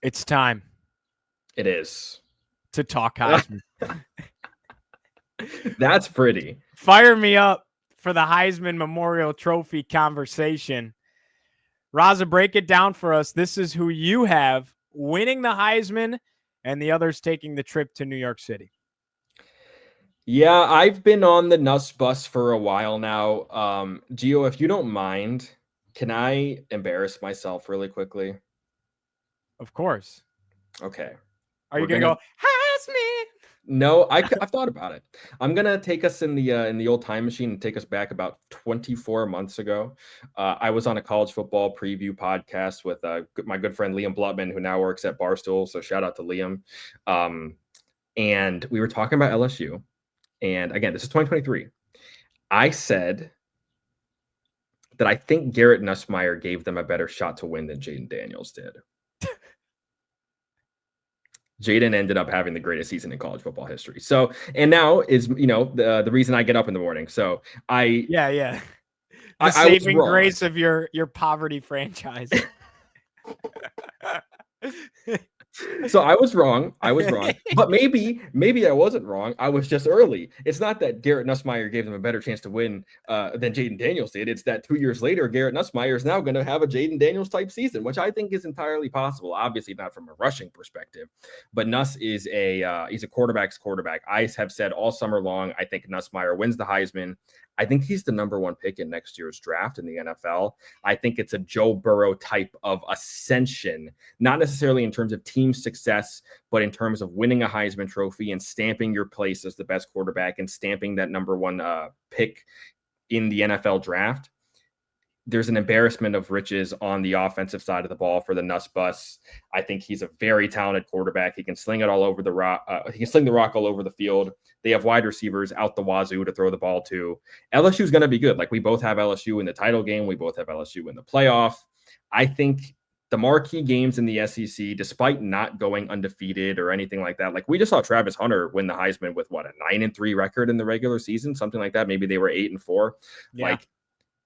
It's time It is. to talk Heisman. That's pretty. Fire me up for the Heisman Memorial Trophy conversation. Raza, break it down for us. This is who you have winning the Heisman and the others taking the trip to New York City. Yeah, I've been on the Nuss bus for a while now. Gio, if you don't mind, can I embarrass myself really quickly? Of course. Okay. Are you going to go, Heisman? No, I've thought about it. I'm gonna take us in the old time machine and take us back about 24 months ago. I was on a college football preview podcast with my good friend Liam Blutman, who now works at Barstool. So shout out to Liam. And we were talking about LSU. And again, this is 2023. I said that I think Garrett Nussmeier gave them a better shot to win than Jaden Daniels did. Jaden ended up having the greatest season in college football history. So, and now is, the reason I get up in the morning. So The saving grace of your poverty franchise. So I was wrong. But maybe I wasn't wrong. I was just early. It's not that Garrett Nussmeier gave them a better chance to win than Jaden Daniels did. It's that 2 years later, Garrett Nussmeier is now going to have a Jaden Daniels type season, which I think is entirely possible. Obviously not from a rushing perspective, but Nuss is he's a quarterback's quarterback. I have said all summer long, I think Nussmeier wins the Heisman. I think he's the number one pick in next year's draft in the NFL. I think it's a Joe Burrow type of ascension, not necessarily in terms of team success, but in terms of winning a Heisman Trophy and stamping your place as the best quarterback and stamping that number one pick in the NFL draft. There's an embarrassment of riches on the offensive side of the ball for the Nuss bus. I think he's a very talented quarterback. He can sling it all over the rock. He can sling the rock all over the field. They have wide receivers out the wazoo to throw the ball to. LSU is going to be good. Like, we both have LSU in the title game. We both have LSU in the playoff. I think the marquee games in the SEC, despite not going undefeated or anything like that, like we just saw Travis Hunter win the Heisman with a 9-3 record in the regular season, something like that. Maybe they were 8-4. Yeah. Like,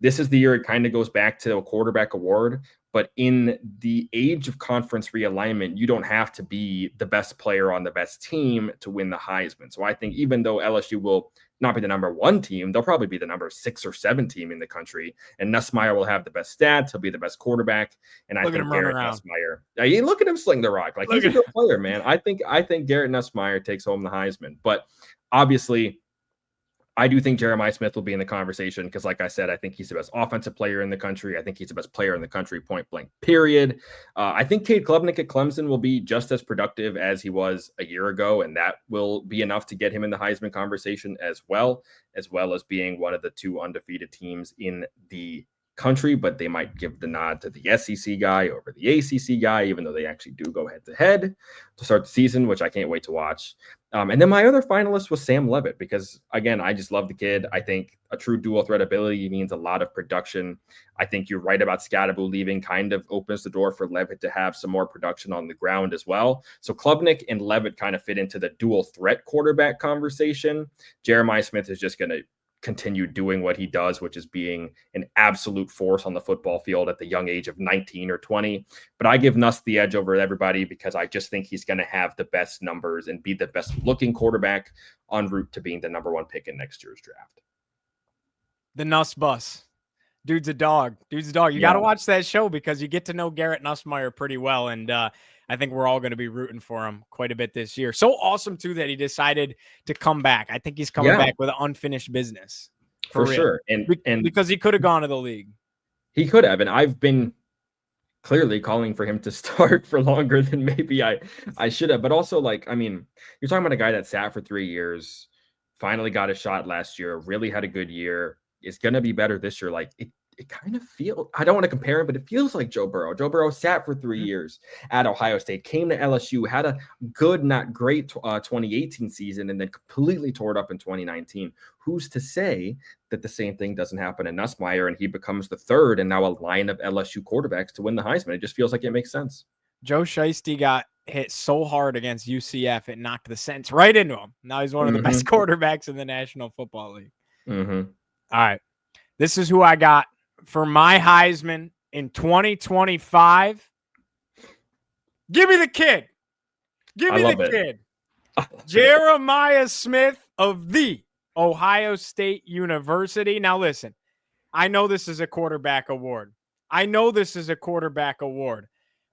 this is the year it kind of goes back to a quarterback award, but in the age of conference realignment, you don't have to be the best player on the best team to win the Heisman. So I think even though LSU will not be the number one team, they'll probably be the number 6 or 7 team in the country. And Nussmeier will have the best stats. He'll be the best quarterback. And I think Garrett Nussmeier, look at him sling the rock. Like, he's a good player, man. I think Garrett Nussmeier takes home the Heisman. But obviously, I do think Jeremiah Smith will be in the conversation because, like I said, I think he's the best offensive player in the country. I think he's the best player in the country, point blank, period. I think Cade Klubnik at Clemson will be just as productive as he was a year ago, and that will be enough to get him in the Heisman conversation as well as being one of the 2 undefeated teams in the country, but they might give the nod to the SEC guy over the ACC guy, even though they actually do go head to head to start the season, which I can't wait to watch. And then my other finalist was Sam Levitt, because again, I just love the kid. I think a true dual threat ability means a lot of production. I think you're right about Scadaboo leaving kind of opens the door for Levitt to have some more production on the ground as well. So Klubnik and Levitt kind of fit into the dual threat quarterback conversation. Jeremiah Smith is just going to continue doing what he does, which is being an absolute force on the football field at the young age of 19 or 20. But I give Nuss the edge over everybody because I just think he's going to have the best numbers and be the best looking quarterback en route to being the number one pick in next year's draft. The Nuss bus. Dude's a dog. You got to watch that show because you get to know Garrett Nussmeier pretty well. And I think we're all going to be rooting for him quite a bit this year. So awesome, too, that he decided to come back. I think he's coming back with unfinished business. For sure. And because he could have gone to the league. He could have. And I've been clearly calling for him to start for longer than maybe I should have. But also, like, I mean, you're talking about a guy that sat for 3 years, finally got a shot last year, really had a good year, is going to be better this year. Like, it kind of feels, I don't want to compare him, but it feels like Joe Burrow. Joe Burrow sat for 3 years at Ohio State, came to LSU, had a good, not great 2018 season, and then completely tore it up in 2019. Who's to say that the same thing doesn't happen in Nussmeier and he becomes the third and now a line of LSU quarterbacks to win the Heisman? It just feels like it makes sense. Joe Shiesty got hit so hard against UCF, it knocked the sense right into him. Now he's one of the best quarterbacks in the National Football League. All right. This is who I got for my Heisman in 2025. Give me the kid. Give I me love the it. kid. Jeremiah Smith of the Ohio State University. Now, listen, I know this is a quarterback award.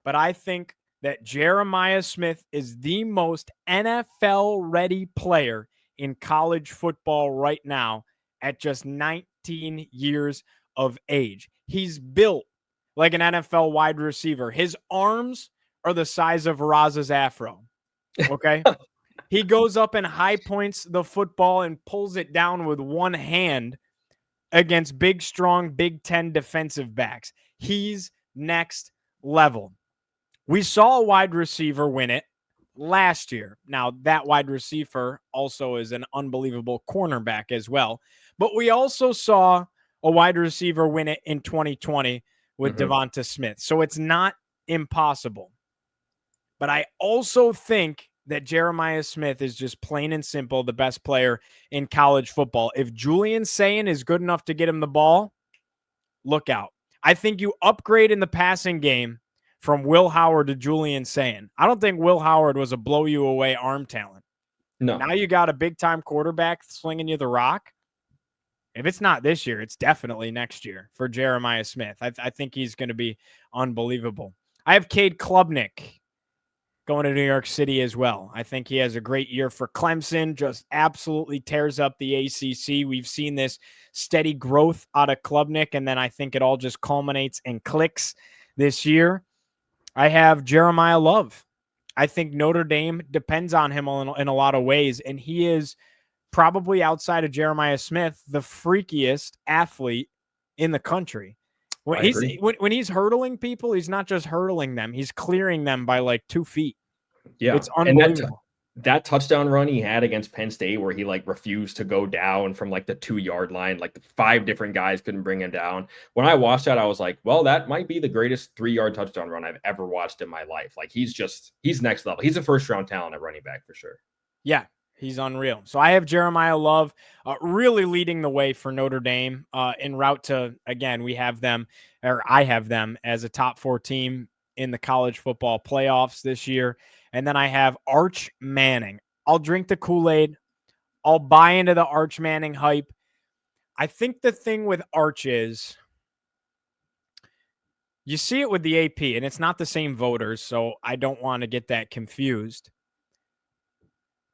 But I think that Jeremiah Smith is the most NFL ready player in college football right now at just 19 years of age. He's built like an NFL wide receiver. His arms are the size of Raz's afro. Okay. He goes up and high points the football and pulls it down with one hand against big, strong Big Ten defensive backs. He's next level. We saw a wide receiver win it last year. Now, that wide receiver also is an unbelievable cornerback as well. But we also saw a wide receiver win it in 2020 with Devonta Smith. So it's not impossible. But I also think that Jeremiah Smith is just plain and simple the best player in college football. If Julian Sayin is good enough to get him the ball, look out. I think you upgrade in the passing game from Will Howard to Julian Sayin. I don't think Will Howard was a blow-you-away arm talent. No. Now you got a big-time quarterback slinging you the rock. If it's not this year, it's definitely next year for Jeremiah Smith. I think he's going to be unbelievable. I have Cade Klubnik going to New York City as well. I think he has a great year for Clemson, just absolutely tears up the ACC. We've seen this steady growth out of Klubnik, and then I think it all just culminates and clicks this year. I have Jeremiah Love. I think Notre Dame depends on him in a lot of ways, and he is probably outside of Jeremiah Smith, the freakiest athlete in the country. When he's hurdling people, he's not just hurdling them. He's clearing them by like 2 feet. Yeah. It's unbelievable. And that touchdown run he had against Penn State where he like refused to go down from like the 2-yard line, like 5 different guys couldn't bring him down. When I watched that, I was like, well, that might be the greatest 3-yard touchdown run I've ever watched in my life. Like he's next level. He's a first-round talent at running back for sure. Yeah. He's unreal. So I have Jeremiah Love really leading the way for Notre Dame en route to, again, I have them as a top 4 team in the college football playoffs this year. And then I have Arch Manning. I'll drink the Kool-Aid. I'll buy into the Arch Manning hype. I think the thing with Arch is you see it with the AP, and it's not the same voters, so I don't want to get that confused.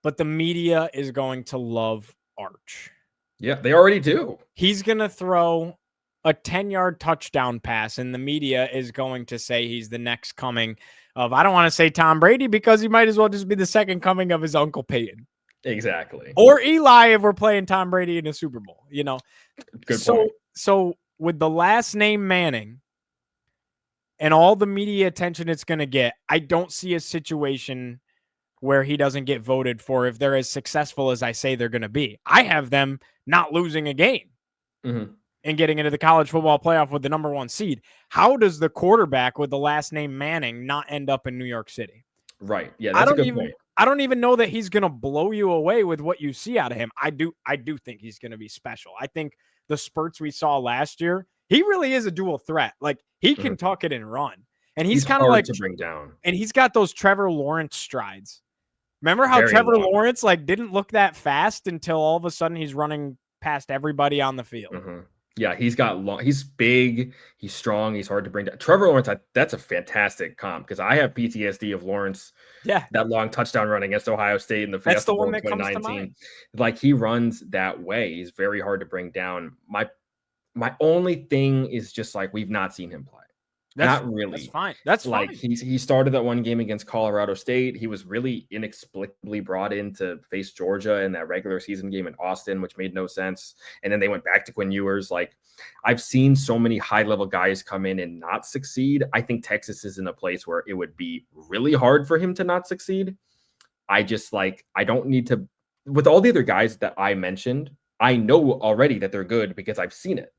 But the media is going to love Arch. Yeah, they already do. He's going to throw a 10-yard touchdown pass, and the media is going to say he's the next coming of, I don't want to say Tom Brady because he might as well just be the second coming of his Uncle Peyton. Exactly. Or Eli if we're playing Tom Brady in a Super Bowl, you know. Good point. So with the last name Manning and all the media attention it's going to get, I don't see a situation where he doesn't get voted for if they're as successful as I say they're going to be. I have them not losing a game and getting into the college football playoff with the number 1 seed. How does the quarterback with the last name Manning not end up in New York City? Right. Yeah, that's a good point. I don't even know that he's going to blow you away with what you see out of him. I do think he's going to be special. I think the spurts we saw last year, he really is a dual threat. Like he can tuck it and run. And he's kind of like to bring down. And he's got those Trevor Lawrence strides. Remember how Trevor Lawrence like didn't look that fast until all of a sudden he's running past everybody on the field. Yeah, he's big, he's strong, he's hard to bring down. Trevor Lawrence, that's a fantastic comp because I have PTSD of Lawrence. Yeah, that long touchdown run against Ohio State in the That's the one that comes to mind. Like he runs that way. He's very hard to bring down. My only thing is just like we've not seen him play. Not really. That's fine. That's like fine. He started that one game against Colorado State. He was really inexplicably brought in to face Georgia in that regular season game in Austin, which made no sense. And then they went back to Quinn Ewers. Like I've seen so many high-level guys come in and not succeed. I think Texas is in a place where it would be really hard for him to not succeed. I don't need to, with all the other guys that I mentioned, I know already that they're good because I've seen it.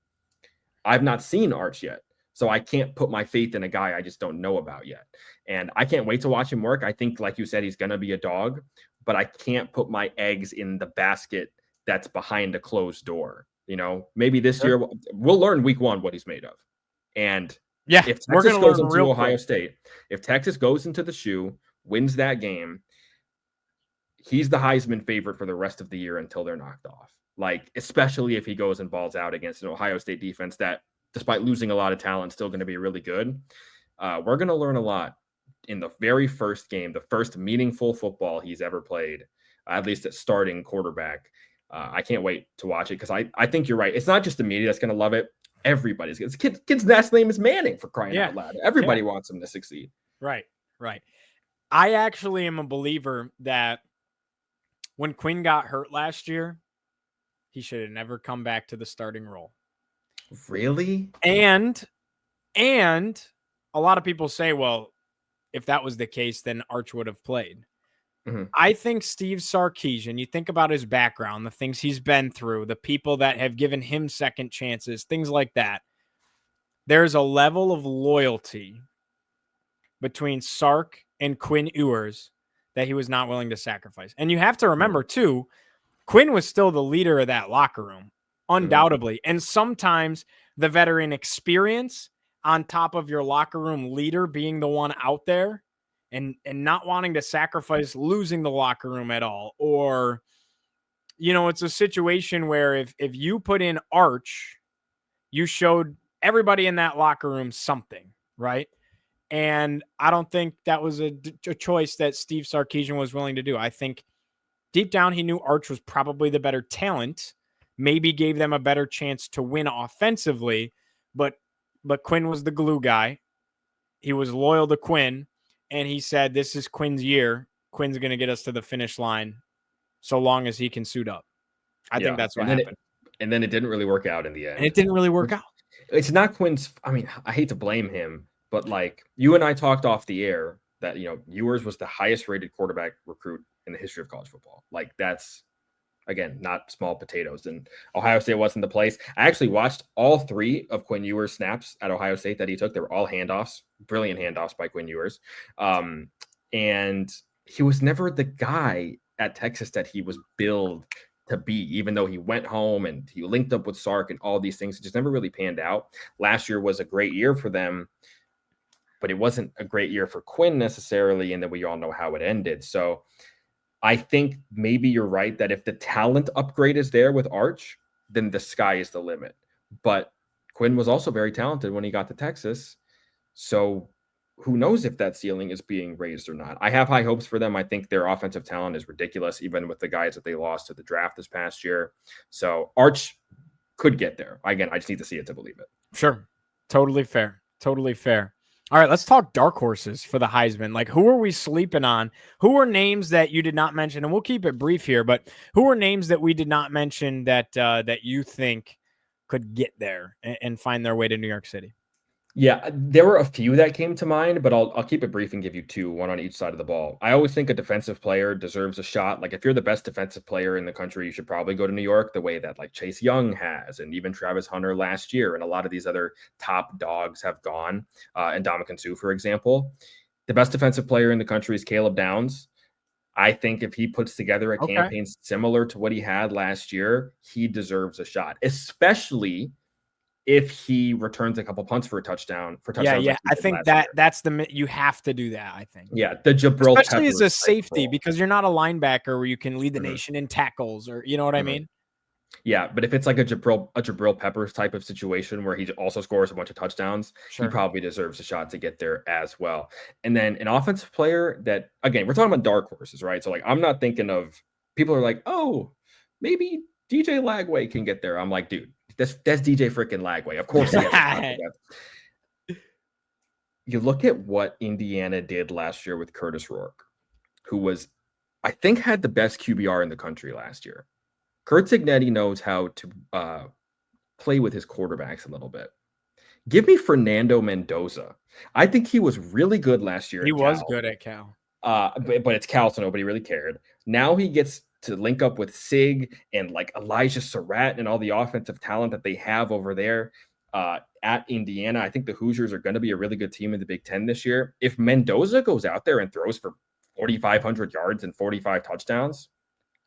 I've not seen Arch yet. So I can't put my faith in a guy I just don't know about yet. And I can't wait to watch him work. I think, like you said, he's going to be a dog, but I can't put my eggs in the basket that's behind a closed door. You know, maybe this year we'll learn week 1 what he's made of. And Yeah, If we're Texas going to goes learn into real Ohio quick. State, if Texas goes into the shoe, wins that game, he's the Heisman favorite for the rest of the year until they're knocked off. Like, especially if he goes and balls out against an Ohio State defense that, despite losing a lot of talent, still going to be really good. We're going to learn a lot in the very first game, the first meaningful football he's ever played, at least at starting quarterback. I can't wait to watch it because I think you're right. It's not just the media that's going to love it. Everybody's kid's last name is Manning, for crying Yeah. out loud. Yeah. Everybody wants him to succeed. Right. I actually am a believer that when Quinn got hurt last year, he should have never come back to the starting role. Really? And a lot of people say, well, if that was the case, then Arch would have played. Mm-hmm. I think Steve Sarkisian, you think about his background, the things he's been through, the people that have given him second chances, things like that. There's a level of loyalty between Sark and Quinn Ewers that he was not willing to sacrifice. And you have to remember, too, Quinn was still the leader of that locker room, undoubtedly. Mm-hmm. And sometimes the veteran experience on top of your locker room leader being the one out there and not wanting to sacrifice losing the locker room at all. Or, you know, it's a situation where if you put in Arch, you showed everybody in that locker room something, right? And I don't think that was a choice that Steve Sarkisian was willing to do. I think deep down, he knew Arch was probably the better talent, maybe gave them a better chance to win offensively, but Quinn was the glue guy. He was loyal to Quinn, and he said, this is Quinn's year. Quinn's going to get us to the finish line so long as he can suit up. I think that's what happened. And then it didn't really work out in the end. And it didn't really work out. It's not Quinn's. I mean, I hate to blame him, but like you and I talked off the air that, you know, Ewers was the highest rated quarterback recruit in the history of college football. Like, that's, again, not small potatoes. And Ohio State wasn't the place. I actually watched all 3 of Quinn Ewers' snaps at Ohio State that he took. They were all handoffs, brilliant handoffs by Quinn Ewers. And he was never the guy at Texas that he was billed to be, even though he went home and he linked up with Sark and all these things. It just never really panned out. Last year was a great year for them, but it wasn't a great year for Quinn necessarily. And then we all know how it ended. So I think maybe you're right that if the talent upgrade is there with Arch, then the sky is the limit. But Quinn was also very talented when he got to Texas. So who knows if that ceiling is being raised or not. I have high hopes for them. I think their offensive talent is ridiculous, even with the guys that they lost to the draft this past year. So Arch could get there. Again, I just need to see it to believe it. Sure. Totally fair. Totally fair. All right, let's talk dark horses for the Heisman. Like, who are we sleeping on? Who are names that you did not mention? And we'll keep it brief here, but who are names that we did not mention that that you think could get there and find their way to New York City? Yeah, there were a few that came to mind, but I'll keep it brief and give you 2, one on each side of the ball. I always think a defensive player deserves a shot. Like, if you're the best defensive player in the country, you should probably go to New York, the way that like Chase Young has, and even Travis Hunter last year, and a lot of these other top dogs have gone. And Ndamukong Suh, for example, the best defensive player in the country is Caleb Downs. I think if he puts together a campaign similar to what he had last year, he deserves a shot, especially if he returns a couple punts for a touchdown. Yeah. Like I think that's you have to do that. I think. Yeah, the Jabril, especially as a safety, because you're not a linebacker where you can lead the nation in tackles, or you know what I mean. Yeah, but if it's like a Jabril Peppers type of situation where he also scores a bunch of touchdowns, he probably deserves a shot to get there as well. And then an offensive player that, again, we're talking about dark horses, right? So like, I'm not thinking of, people are like, oh, maybe DJ Lagway can get there. I'm like, dude, that's DJ freaking Lagway. Of course he has a shot to get. You look at what Indiana did last year with Curtis Rourke, who was, I think, had the best QBR in the country last year. Curt Cignetti knows how to play with his quarterbacks a little bit. Give me Fernando Mendoza. I think he was really good last year. He was good at Cal. But it's Cal, so nobody really cared. Now he gets to link up with Sig and like Elijah Surratt and all the offensive talent that they have over there at Indiana. I think the Hoosiers are going to be a really good team in the Big Ten this year. If Mendoza goes out there and throws for 4,500 yards and 45 touchdowns,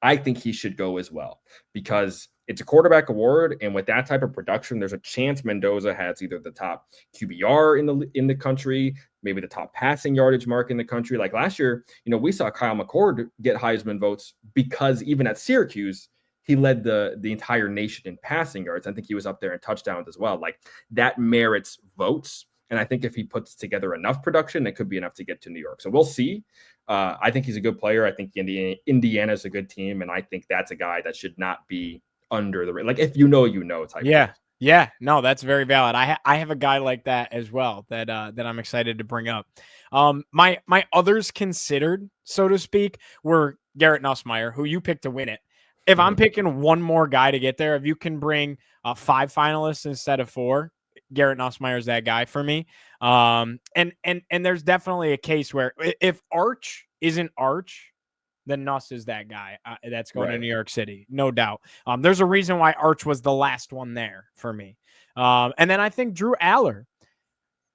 I think he should go as well, because it's a quarterback award, and with that type of production, there's a chance Mendoza has either the top QBR in the country, maybe the top passing yardage mark in the country. Like last year, we saw Kyle McCord get Heisman votes because even at Syracuse, he led the entire nation in passing yards. I think he was up there in touchdowns as well. Like that merits votes. And I think if he puts together enough production, it could be enough to get to New York. So we'll see. I think he's a good player. I think Indiana is a good team. And I think that's a guy that should not be under the, like, if type. Yeah. Yeah. No, that's very valid. I have a guy like that as well that I'm excited to bring up. My others considered, so to speak, were Garrett Nussmeier, who you picked to win it. If I'm picking one more guy to get there, if you can bring 5 finalists instead of 4, Garrett Nussmeier is that guy for me. And there's definitely a case where if Arch isn't Arch, then Nuss is that guy that's going to New York City, no doubt. There's a reason why Arch was the last one there for me. And then I think Drew Aller.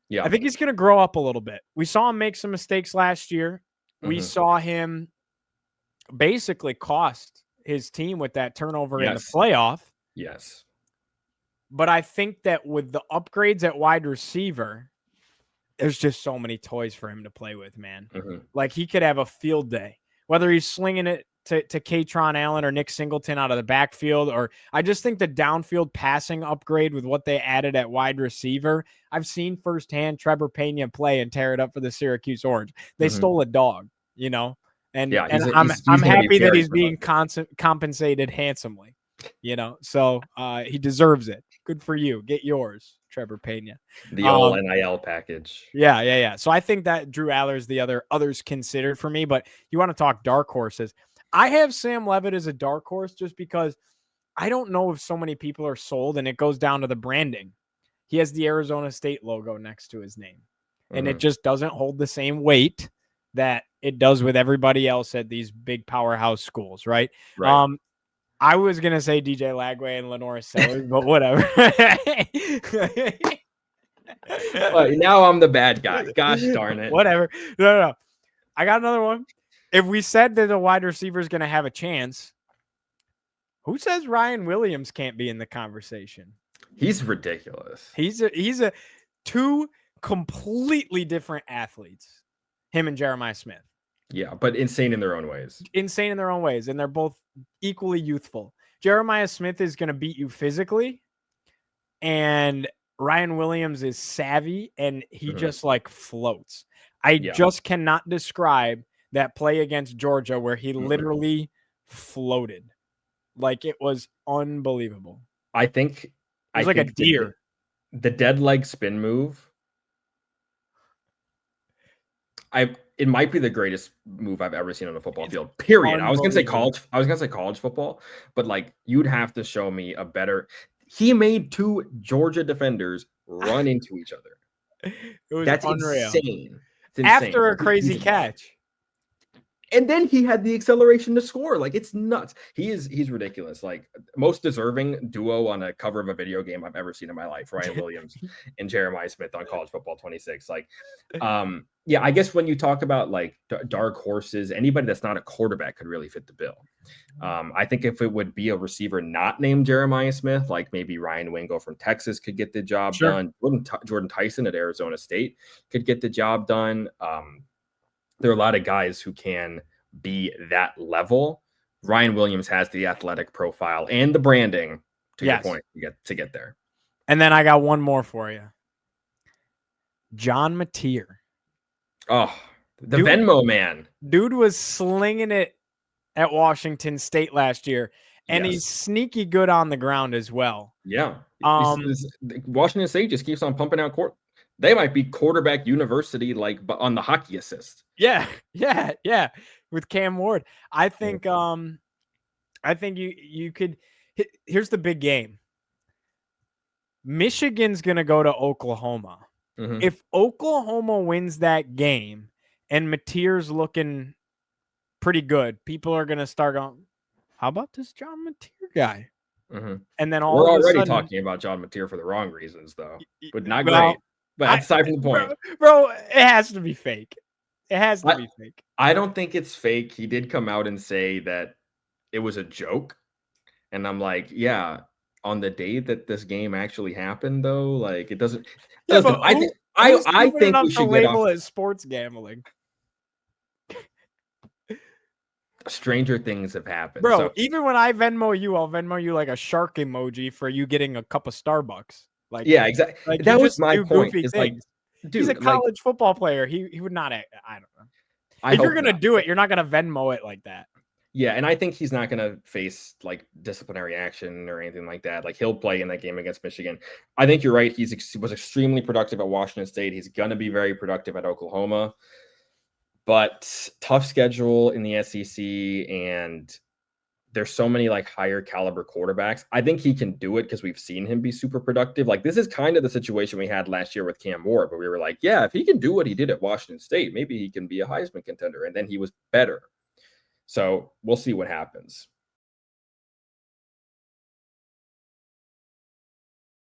Yeah, I think he's going to grow up a little bit. We saw him make some mistakes last year. We saw him basically cost his team with that turnover in the playoff. Yes. But I think that with the upgrades at wide receiver, there's just so many toys for him to play with, man. Like he could have a field day, whether he's slinging it to Katron Allen or Nick Singleton out of the backfield, or I just think the downfield passing upgrade with what they added at wide receiver. I've seen firsthand Trevor Pena play and tear it up for the Syracuse Orange. They stole a dog, and I'm happy that he's being compensated handsomely. So he deserves it. Good for you. Get yours, Trevor Pena. The old NIL package. Yeah. So I think that Drew Aller is the others considered for me, but you want to talk dark horses. I have Sam Levitt as a dark horse just because I don't know if so many people are sold, and it goes down to the branding. He has the Arizona State logo next to his name, and it just doesn't hold the same weight that it does with everybody else at these big powerhouse schools, right? I was going to say DJ Lagway and Lenora Sellers, but whatever. Now I'm the bad guy. Gosh darn it. Whatever. No. I got another one. If we said that a wide receiver is going to have a chance, who says Ryan Williams can't be in the conversation? He's ridiculous. He's a 2 completely different athletes, him and Jeremiah Smith. Yeah, but insane in their own ways. And they're both equally youthful. Jeremiah Smith is going to beat you physically, and Ryan Williams is savvy, and he just like floats. I just cannot describe that play against Georgia where he literally floated. Like it was unbelievable. I think it was like a deer. The dead leg spin move. It might be the greatest move I've ever seen on a football field. Period. I was gonna say college football, but like you'd have to show me a better. He made 2 Georgia defenders run into each other. That's unreal. Insane. It's insane. After a crazy catch. And then he had the acceleration to score. Like it's nuts. He's ridiculous. Like most deserving duo on a cover of a video game I've ever seen in my life. Ryan Williams and Jeremiah Smith on College Football 26. Like, I guess when you talk about like dark horses, anybody that's not a quarterback could really fit the bill. I think if it would be a receiver not named Jeremiah Smith, like maybe Ryan Wingo from Texas could get the job done. Jordan Tyson at Arizona State could get the job done. There are a lot of guys who can be that level. Ryan Williams has the athletic profile and the branding to your point to get there. And then I got one more for you. John Mateer. Oh, the Venmo man. Dude was slinging it at Washington State last year, and he's sneaky good on the ground as well. Yeah. Washington State just keeps on pumping out court. They might be quarterback university, like on the hockey assist. Yeah. With Cam Ward, I think you could. Here's the big game. Michigan's gonna go to Oklahoma. If Oklahoma wins that game and Mateer's looking pretty good, people are gonna start going, "How about this John Mateer guy?" And then we're already talking about John Mateer for the wrong reasons, though, but not great. But that's aside from the point. Bro, it has to be fake. It has to be fake. I don't think it's fake. He did come out and say that it was a joke. And I'm like, yeah, on the day that this game actually happened, though, like it doesn't. Yeah, Listen, but who's I stupid think enough we to should get off. label it sports gambling? Stranger things have happened. Bro, So even when I Venmo you, I'll Venmo you like a shark emoji for you getting a cup of Starbucks. yeah, exactly. You That was just my do point. goofy Is like, things. He's a dude, like college football player. He would not. I don't know. I If you're hope gonna not. do it, you're not gonna Venmo it like that. Yeah, and I think he's not going to face like disciplinary action or anything like that. Like he'll play in that game against Michigan. I think you're right. He was extremely productive at Washington State. He's going to be very productive at Oklahoma. But tough schedule in the SEC, and there's so many like higher caliber quarterbacks. I think he can do it because we've seen him be super productive. Like this is kind of the situation we had last year with Cam Ward, but we were like, yeah, if he can do what he did at Washington State, maybe he can be a Heisman contender. And then he was better. So we'll see what happens.